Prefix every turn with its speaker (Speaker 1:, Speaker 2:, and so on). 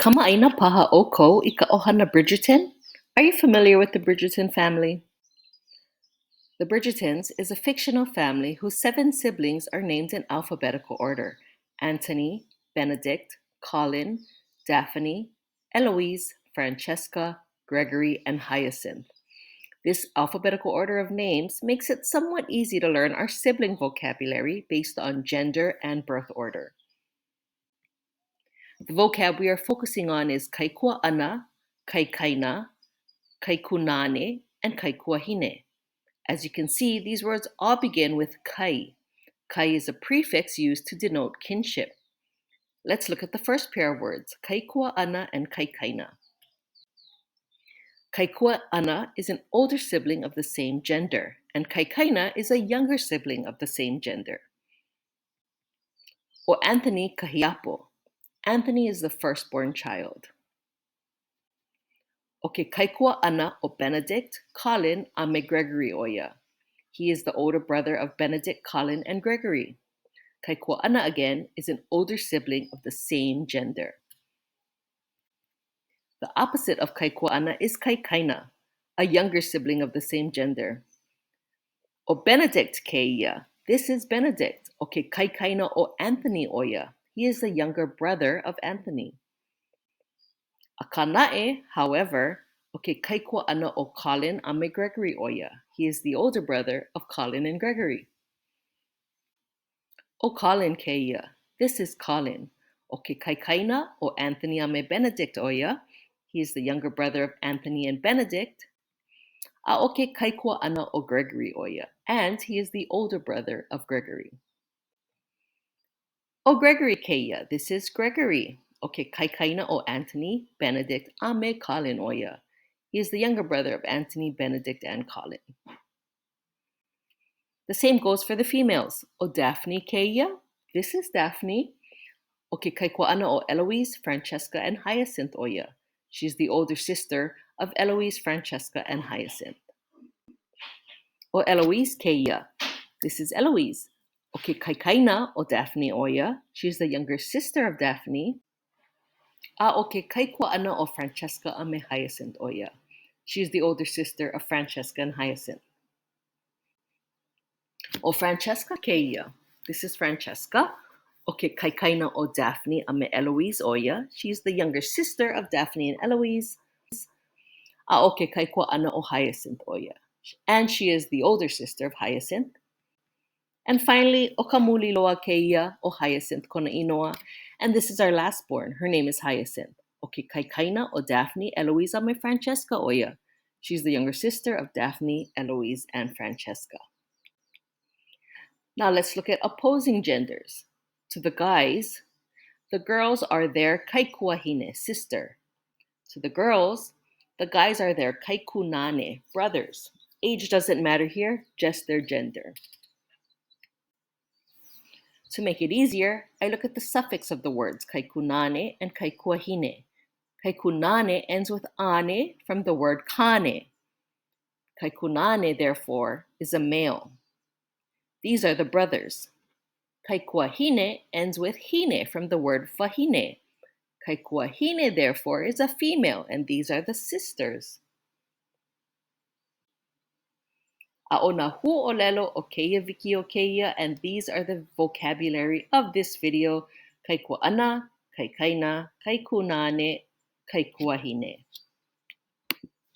Speaker 1: Kamaʻaina paha ʻoukou I ka ʻohana Bridgerton? Are you familiar with the Bridgerton family? The Bridgertons is a fictional family whose 7 siblings are named in alphabetical order: Anthony, Benedict, Colin, Daphne, Eloise, Francesca, Gregory, and Hyacinth. This alphabetical order of names makes it somewhat easy to learn our sibling vocabulary based on gender and birth order. The vocab we are focusing on is kaikuaʻana, kaikaina, kaikunāne, and kaikuahine. As you can see, these words all begin with kai. Kai is a prefix used to denote kinship. Let's look at the first pair of words, kaikuaʻana and kaikaina. Kaikuaʻana is an older sibling of the same gender, and kaikaina is a younger sibling of the same gender. O Anthony kahiapo. Anthony is the firstborn child. O ke kaikuaʻana o Benedict, Colin a me Gregory oia. He is the older brother of Benedict, Colin, and Gregory. Kaikuaʻana again is an older sibling of the same gender. The opposite of kaikuaʻana is kaikaina, a younger sibling of the same gender. O Benedict keia. This is Benedict. O ke kaikaina o Anthony oia. He is the younger brother of Anthony. A kanaʻe, however, o ke kaikuaʻana o Colin a me Gregory oia. He is the older brother of Colin and Gregory. O Colin keia. This is Colin. O ke kaikaina o Anthony a me Benedict oia. He is the younger brother of Anthony and Benedict. A o ke kaikuaʻana o Gregory oia. And he is the older brother of Gregory. O Gregory keia. This is Gregory. O ke kaikaina o Anthony, Benedict a me Colin oia. He is the younger brother of Anthony, Benedict, and Colin. The same goes for the females. O Daphne keia. This is Daphne. O ke kaikuaʻana o Eloise, Francesca, and Hyacinth oia. She's the older sister of Eloise, Francesca, and Hyacinth. O Eloise keia. This is Eloise. O ke kaikaina o Daphne oia. She's the younger sister of Daphne. A o ke kaikuaʻana o Francesca a me Hyacinth oia. She is the older sister of Francesca and Hyacinth. O Francesca keia. This is Francesca. O ke kaikaina o Daphne a me Eloise oia. She is the younger sister of Daphne and Eloise. A o ke kaikuaʻana o Hyacinth oia. And she is the older sister of Hyacinth. And finally, o ka muli loa keia o Hyacinth kona inoa. And this is our last born. Her name is Hyacinth. O ke kaikaina o Daphne, Eloise a me Francesca oia. She's the younger sister of Daphne, Eloise, and Francesca. Now let's look at opposing genders. To the guys, the girls are their kaikuahine, sister. To the girls, the guys are their kaikunāne, brothers. Age doesn't matter here, just their gender. To make it easier, I look at the suffix of the words kaikunāne and kaikuahine. Kaikunāne ends with ane from the word kane. Kaikunāne, therefore, is a male. These are the brothers. Kaikuahine ends with hine from the word wahine. Kaikuahine, therefore, is a female, and these are the sisters. Aʻona huʻolelo o keia wiki o keia, and these are the vocabulary of this video. Kaikuaʻana, kaikaina, kaikunāne, kaikuahine.